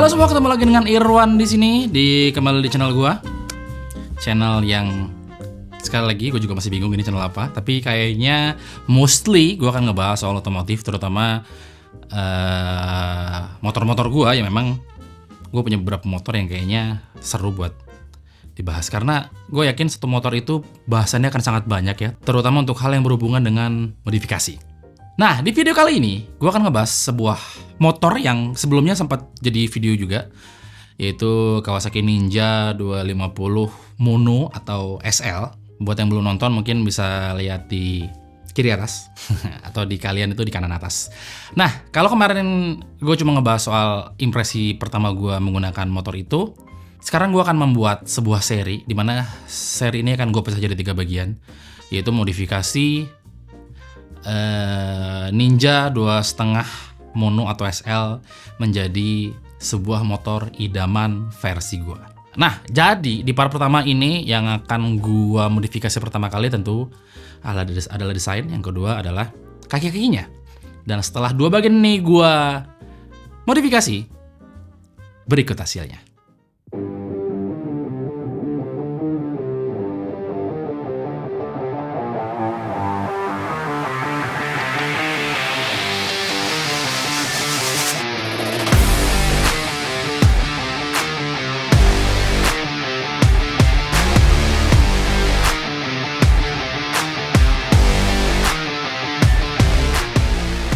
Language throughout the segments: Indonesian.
Halo semua, ketemu lagi dengan Irwan di sini kembali di channel gua. Channel yang sekali lagi gue juga masih bingung ini channel apa, tapi kayaknya mostly gue akan ngebahas soal otomotif, terutama motor-motor gua yang memang gue punya beberapa motor yang kayaknya seru buat dibahas, karena gue yakin satu motor itu bahasannya akan sangat banyak ya, terutama untuk hal yang berhubungan dengan modifikasi. Nah, di video kali ini gue akan ngebahas sebuah motor yang sebelumnya sempat jadi video juga, yaitu Kawasaki Ninja 250 Mono atau SL. Buat yang belum nonton mungkin bisa lihat di kiri atas atau di kalian itu di kanan atas. Nah, kalau kemarin gue cuma ngebahas soal impresi pertama gue menggunakan motor itu, sekarang gue akan membuat sebuah seri, di mana seri ini akan gue pisah jadi 3 bagian, yaitu modifikasi Ninja 2,5 Mono atau SL menjadi sebuah motor idaman versi gue. Nah, jadi di part pertama ini yang akan gue modifikasi pertama kali tentu adalah desain, yang kedua adalah kaki-kakinya. Dan setelah 2 bagian ini gue modifikasi, berikut hasilnya.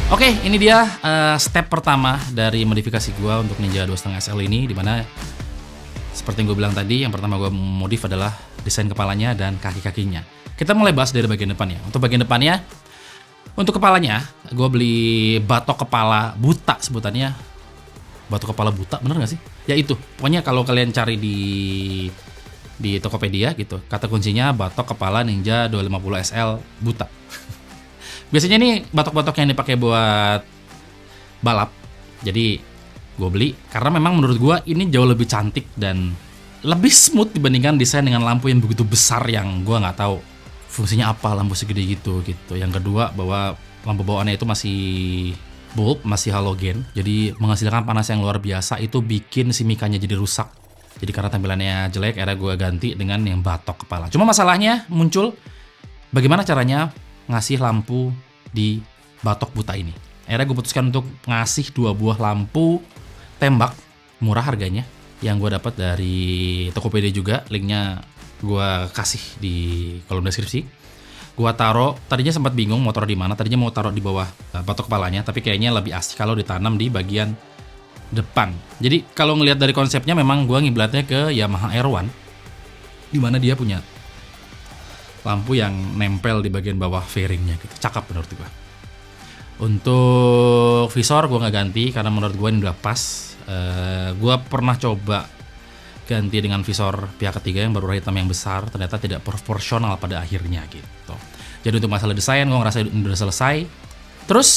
Oke, ini dia step pertama dari modifikasi gue untuk Ninja 2,5 SL ini, dimana seperti yang gue bilang tadi, yang pertama gue modif adalah desain kepalanya dan kaki-kakinya. Kita mulai bahas dari bagian depannya. Untuk bagian depannya, untuk kepalanya, gue beli batok kepala buta sebutannya. Batok kepala buta, bener gak sih? Ya itu, pokoknya kalau kalian cari di Tokopedia gitu, kata kuncinya batok kepala Ninja 250 SL buta. Biasanya nih batok-batok yang dipakai buat balap. Jadi gue beli karena memang menurut gue ini jauh lebih cantik dan lebih smooth dibandingkan desain dengan lampu yang begitu besar yang gue nggak tahu fungsinya apa lampu segede gitu. Yang kedua, bahwa lampu bawaannya itu masih bulb, masih halogen. Jadi menghasilkan panas yang luar biasa, itu bikin si mikanya jadi rusak. Jadi karena tampilannya jelek, akhirnya gue ganti dengan yang batok kepala. Cuma masalahnya muncul, bagaimana caranya ngasih lampu di batok buta ini. Akhirnya gue putuskan untuk ngasih 2 buah lampu tembak murah harganya yang gue dapat dari Tokopedia juga. Linknya gue kasih di kolom deskripsi. Gue taruh, tadinya sempat bingung mau taruh di mana. Tadinya mau taruh di bawah batok kepalanya, tapi kayaknya lebih asik kalau ditanam di bagian depan. Jadi kalau ngelihat dari konsepnya, memang gue ngiblatnya ke Yamaha R1, dimana dia punya lampu yang nempel di bagian bawah fairingnya gitu. Cakep menurut gue. Untuk visor gue nggak ganti karena menurut gue ini udah pas. Gue pernah coba ganti dengan visor pihak ketiga yang berwarna hitam yang besar, ternyata tidak proporsional pada akhirnya gitu. Jadi untuk masalah desain gue ngerasa udah selesai. Terus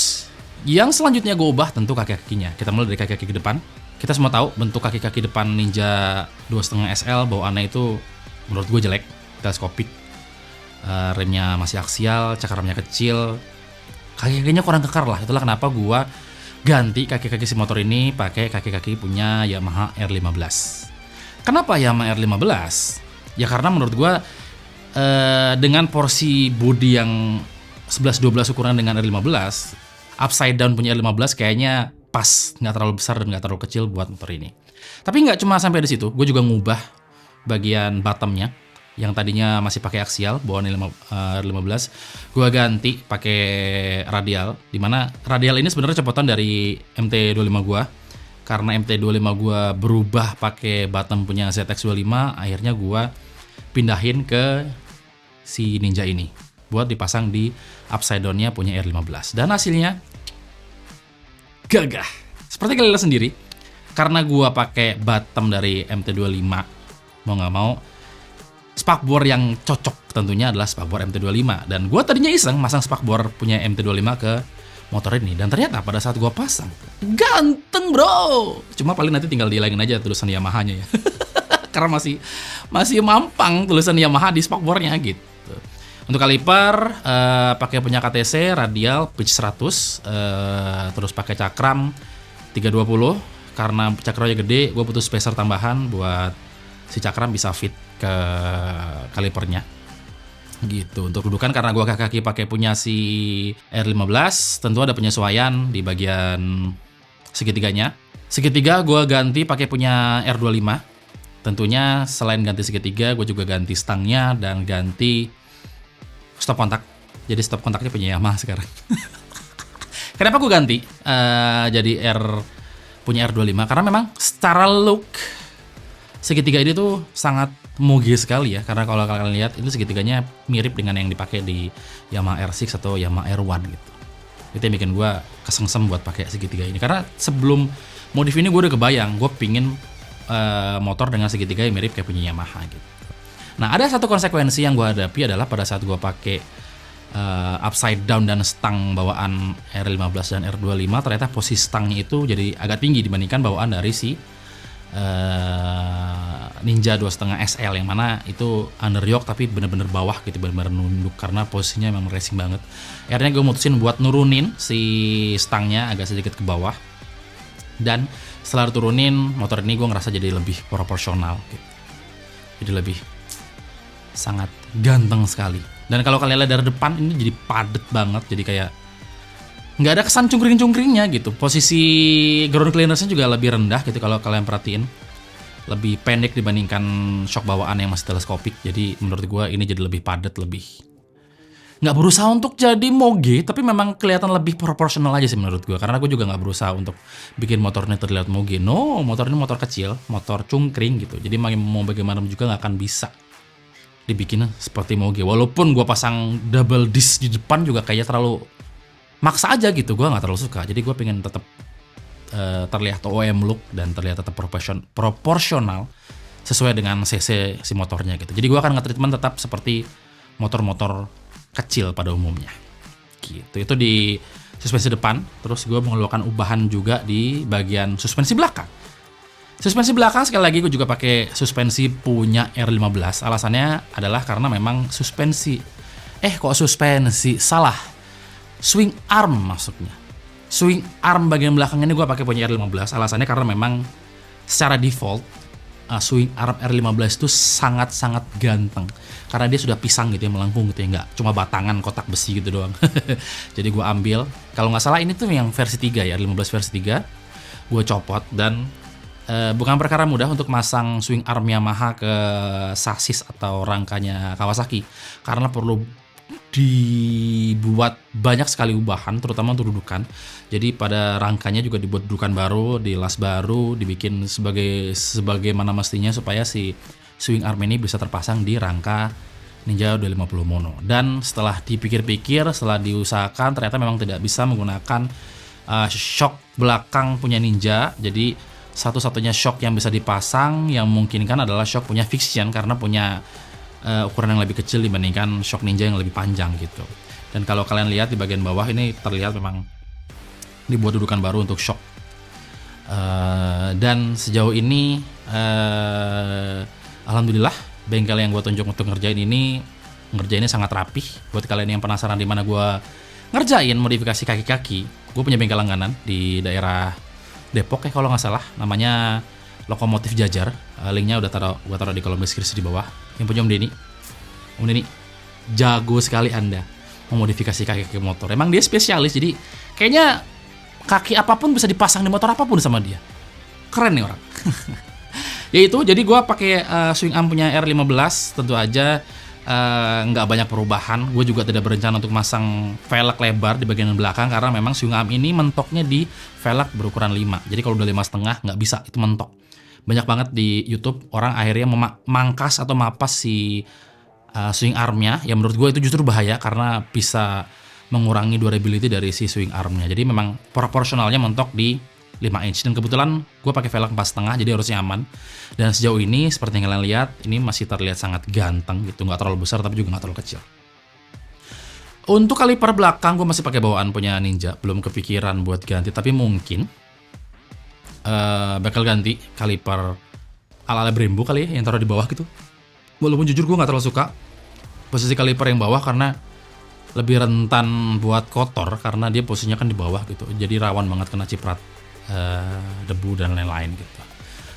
yang selanjutnya gue ubah tentu kaki-kakinya. Kita mulai dari kaki-kaki ke depan. Kita semua tahu bentuk kaki-kaki depan Ninja 2,5 SL bawaannya itu menurut gue jelek, teleskopik. Remnya masih aksial, cakramnya kecil, kaki-kakinya kurang kekar lah. Itulah kenapa gua ganti kaki-kaki si motor ini pakai kaki-kaki punya Yamaha R15. Kenapa Yamaha R15? Ya karena menurut gua dengan porsi bodi yang 11-12 ukuran dengan R15, upside down punya R15 kayaknya pas, nggak terlalu besar dan nggak terlalu kecil buat motor ini. Tapi nggak cuma sampai di situ, gue juga ngubah bagian bottomnya. Yang tadinya masih pakai aksial bawaan R15, gue ganti pakai radial. Dimana radial ini sebenarnya copotan dari MT25 gue. Karena MT25 gue berubah pakai bottom punya ZX25, akhirnya gue pindahin ke si Ninja ini buat dipasang di upside down-nya punya R15. Dan hasilnya gagah. Seperti kalian lihat sendiri, karena gue pakai bottom dari MT25, mau nggak mau spakbor yang cocok tentunya adalah spakbor MT25. Dan gue tadinya iseng masang spakbor punya MT25 ke motor ini, dan ternyata pada saat gue pasang ganteng bro. Cuma paling nanti tinggal dihilangin aja tulisan Yamaha-nya ya. Karena masih mampang tulisan Yamaha di spakbornya gitu. Untuk kaliper pakai punya KTC radial pitch 100, terus pakai cakram 320. karena cakramnya gede, gue butuh spacer tambahan buat si cakram bisa fit ke kalipernya gitu. Untuk dudukan karena gue kaki pakai punya si R15, tentu ada penyesuaian di bagian segitiganya. Segitiga gue ganti pakai punya R25. Tentunya selain ganti segitiga, gue juga ganti stangnya dan ganti stop kontak. Jadi stop kontaknya punya Yamaha sekarang. Kenapa gue ganti jadi punya R25? Karena memang secara look segitiga ini tuh sangat moge sekali ya. Karena kalau kalian lihat itu segitiganya mirip dengan yang dipakai di Yamaha R6 atau Yamaha R1 gitu. Itu yang bikin gue kesengsem buat pakai segitiga ini. Karena sebelum modif ini gue udah kebayang, gue pingin motor dengan segitiga yang mirip kayak punya Yamaha gitu. Nah, ada satu konsekuensi yang gue hadapi adalah pada saat gue pakai upside down dan stang bawaan R15 dan R25, ternyata posisi stangnya itu jadi agak tinggi dibandingkan bawaan dari si Ninja 2.5 SL yang mana itu under yoke tapi bener-bener bawah gitu, bener-bener nunduk karena posisinya memang racing banget. Akhirnya gue mutusin buat nurunin si stangnya agak sedikit ke bawah, dan setelah turunin motor ini gue ngerasa jadi lebih proporsional gitu. Jadi lebih sangat ganteng sekali. Dan kalau kalian lihat dari depan ini jadi padet banget, jadi kayak nggak ada kesan cungkring-cungkringnya gitu. Posisi ground clearance-nya juga lebih rendah gitu kalau kalian perhatiin. Lebih pendek dibandingkan shock bawaan yang masih teleskopik. Jadi menurut gue ini jadi lebih padat, lebih nggak berusaha untuk jadi moge, tapi memang kelihatan lebih proporsional aja sih menurut gue. Karena gue juga nggak berusaha untuk bikin motor ini terlihat moge. No, motor ini motor kecil, motor cungkring gitu. Jadi mau bagaimana juga nggak akan bisa dibikin seperti moge. Walaupun gue pasang double disc di depan juga kayaknya terlalu maksa aja gitu. Gue nggak terlalu suka. Jadi gue pengen tetap terlihat OEM look dan terlihat tetap proporsional sesuai dengan cc si motornya gitu. Jadi gue akan nge-treatment tetap seperti motor-motor kecil pada umumnya gitu. Itu di suspensi depan. Terus gue mengeluarkan ubahan juga di bagian suspensi belakang. Suspensi belakang sekali lagi gue juga pakai suspensi punya R15. Alasannya adalah karena memang suspensi salah, swing arm maksudnya. Swing arm bagian belakang ini gue pakai punya R15. Alasannya karena memang secara default swing arm R15 itu sangat-sangat ganteng. Karena dia sudah pisang gitu ya, melengkung gitu ya, nggak cuma batangan kotak besi gitu doang. Jadi gue ambil, kalau nggak salah ini tuh yang versi 3 ya, R15 versi 3. Gue copot dan bukan perkara mudah untuk masang swing arm Yamaha ke sasis atau rangkanya Kawasaki. Karena perlu dibuat banyak sekali ubahan, terutama untuk dudukan. Jadi pada rangkanya juga dibuat dudukan baru, dilas baru, dibikin sebagai mana mestinya supaya si swing arm ini bisa terpasang di rangka Ninja 250 mono. Dan setelah dipikir-pikir, setelah diusahakan, ternyata memang tidak bisa menggunakan shock belakang punya Ninja. Jadi satu-satunya shock yang bisa dipasang yang memungkinkan adalah shock punya Vixian karena punya ukuran yang lebih kecil dibandingkan shock Ninja yang lebih panjang gitu. Dan kalau kalian lihat di bagian bawah ini terlihat memang dibuat dudukan baru untuk shock. Dan sejauh ini alhamdulillah bengkel yang gue tunjuk untuk ngerjainnya sangat rapih. Buat kalian yang penasaran di mana gue ngerjain modifikasi kaki-kaki, gue punya bengkel langganan di daerah Depok ya kalau nggak salah, namanya Lokomotif Jajar. Linknya gue taruh di kolom deskripsi di bawah. Yang punya Om Denny jago sekali Anda memodifikasi kaki motor. Emang dia spesialis, jadi kayaknya kaki apapun bisa dipasang di motor apapun sama dia. Keren nih orang. Ya itu, jadi gue pakai swing arm punya R15. Tentu aja nggak banyak perubahan. Gue juga tidak berencana untuk masang velg lebar di bagian belakang karena memang swing arm ini mentoknya di velg berukuran 5. Jadi kalau udah 5,5 nggak bisa, itu mentok. Banyak banget di YouTube orang akhirnya memangkas atau mapas si swing armnya. Ya menurut gue itu justru bahaya karena bisa mengurangi durability dari si swing armnya. Jadi memang proporsionalnya mentok di 5 inch. Dan kebetulan gue pakai velg 4,5 jadi harusnya aman. Dan sejauh ini seperti yang kalian lihat, ini masih terlihat sangat ganteng gitu. Nggak terlalu besar tapi juga nggak terlalu kecil. Untuk kaliper belakang gue masih pakai bawaan punya Ninja. Belum kepikiran buat ganti, tapi mungkin bakal ganti kaliper ala-ala Brembo kali ya, yang taruh di bawah gitu. Walaupun jujur gue nggak terlalu suka posisi kaliper yang bawah karena lebih rentan buat kotor karena dia posisinya kan di bawah gitu. Jadi rawan banget kena ciprat debu dan lain-lain gitu.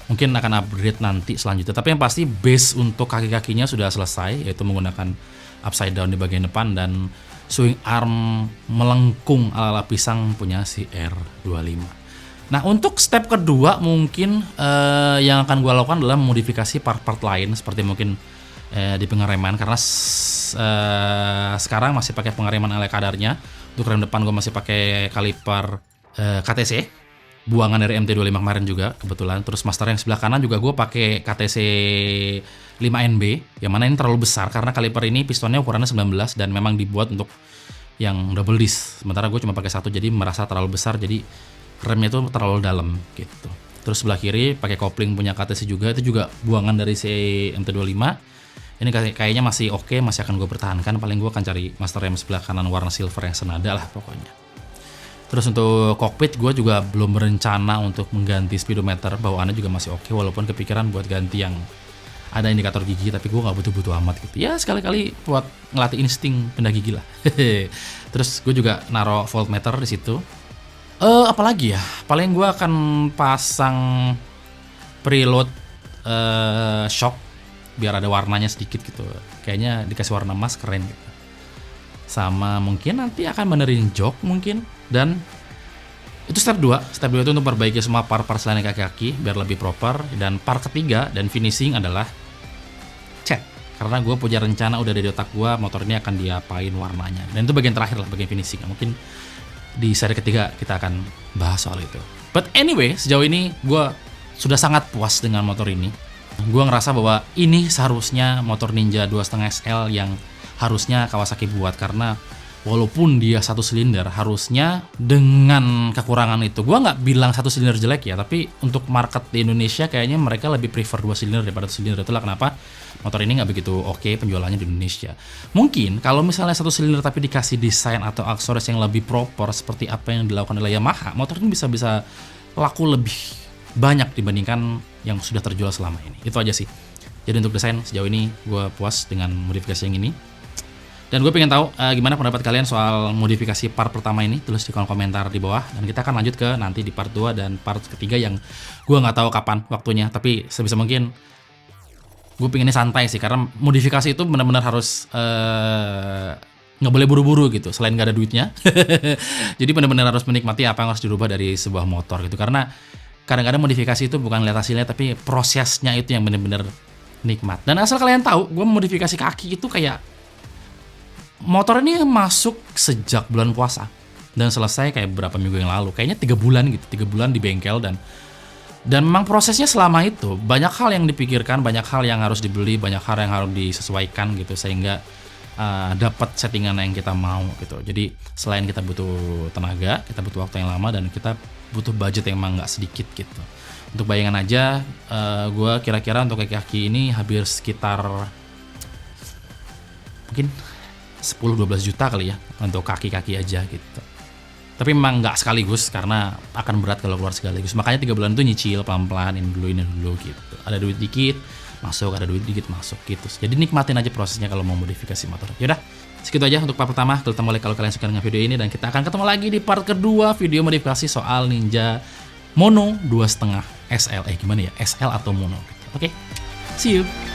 Mungkin akan upgrade nanti selanjutnya, tapi yang pasti base untuk kaki-kakinya sudah selesai, yaitu menggunakan upside down di bagian depan dan swing arm melengkung ala-ala pisang punya si R25. Nah, untuk step kedua mungkin yang akan gue lakukan adalah modifikasi part-part lain seperti mungkin di pengereman, karena sekarang masih pakai pengereman ala kadarnya. Untuk rem depan gue masih pakai kaliper KTC buangan dari MT25 kemarin juga kebetulan. Terus master yang sebelah kanan juga gue pakai KTC 5NB, yang mana ini terlalu besar karena kaliper ini pistonnya ukurannya 19 dan memang dibuat untuk yang double disc. Sementara gue cuma pakai satu, jadi merasa terlalu besar, jadi remnya itu terlalu dalam gitu. Terus sebelah kiri pakai kopling punya KTC juga, itu juga buangan dari MT25. Ini kayaknya masih oke, masih akan gue pertahankan. Paling gue akan cari master rem sebelah kanan warna silver yang senada lah pokoknya. Terus untuk cockpit gue juga belum berencana untuk mengganti speedometer, bawaannya juga masih oke, walaupun kepikiran buat ganti yang ada indikator gigi, tapi gue nggak butuh-butuh amat gitu. Ya sekali-kali buat ngelatih insting pindah gigi lah. Terus gue juga naro voltmeter di situ. Apalagi ya, paling gue akan pasang preload shock biar ada warnanya sedikit gitu. Kayaknya dikasih warna emas keren gitu. Sama mungkin nanti akan benerin jok mungkin. Dan itu step 2. Step 2 itu untuk perbaiki semua part-part selain kaki-kaki biar lebih proper. Dan part ketiga dan finishing adalah cat. Karena gue punya rencana udah dari otak gue, motor ini akan diapain warnanya. Dan itu bagian terakhir lah, bagian finishing. Mungkin di seri ketiga kita akan bahas soal itu. But anyway, sejauh ini gue sudah sangat puas dengan motor ini. Gue ngerasa bahwa ini seharusnya motor Ninja 2.5 SL yang harusnya Kawasaki buat, karena walaupun dia satu silinder, harusnya dengan kekurangan itu, gue nggak bilang satu silinder jelek ya, tapi untuk market di Indonesia kayaknya mereka lebih prefer 2 silinder daripada 1 silinder. Itulah kenapa motor ini nggak begitu oke penjualannya di Indonesia. Mungkin kalau misalnya 1 silinder tapi dikasih desain atau aksesoris yang lebih proper seperti apa yang dilakukan oleh Yamaha, motor ini bisa laku lebih banyak dibandingkan yang sudah terjual selama ini. Itu aja sih. Jadi untuk desain sejauh ini gue puas dengan modifikasi yang ini. Dan gue pengen tahu gimana pendapat kalian soal modifikasi part pertama ini. Tulis di kolom komentar di bawah. Dan kita akan lanjut ke nanti di part 2 dan part ketiga yang gue nggak tahu kapan waktunya. Tapi sebisa mungkin gue pengennya santai sih, karena modifikasi itu benar-benar harus nggak boleh buru-buru gitu. Selain nggak ada duitnya, jadi benar-benar harus menikmati apa yang harus dirubah dari sebuah motor gitu. Karena kadang-kadang modifikasi itu bukan lihat hasilnya, tapi prosesnya itu yang benar-benar nikmat. Dan asal kalian tahu, gue modifikasi kaki itu kayak motor ini masuk sejak bulan puasa dan selesai kayak beberapa minggu yang lalu. Kayaknya 3 bulan gitu, 3 bulan di bengkel, dan memang prosesnya selama itu banyak hal yang dipikirkan, banyak hal yang harus dibeli, banyak hal yang harus disesuaikan gitu sehingga dapat settingan yang kita mau gitu. Jadi selain kita butuh tenaga, kita butuh waktu yang lama, dan kita butuh budget yang emang nggak sedikit gitu. Untuk bayangan aja, gue kira-kira untuk kaki ini hampir sekitar mungkin 10-12 juta kali ya untuk kaki-kaki aja gitu. Tapi memang nggak sekaligus karena akan berat kalau keluar sekaligus. Makanya 3 bulan itu nyicil pelan-pelan, ini dulu gitu. Ada duit dikit masuk, ada duit dikit masuk gitu. Jadi nikmatin aja prosesnya kalau mau modifikasi motor. Yaudah, segitu aja untuk part pertama. Ketemu lagi kalau kalian suka dengan video ini, dan kita akan ketemu lagi di part kedua video modifikasi soal Ninja Mono 2.5 SL. Gimana ya? SL atau Mono gitu. Oke. See you.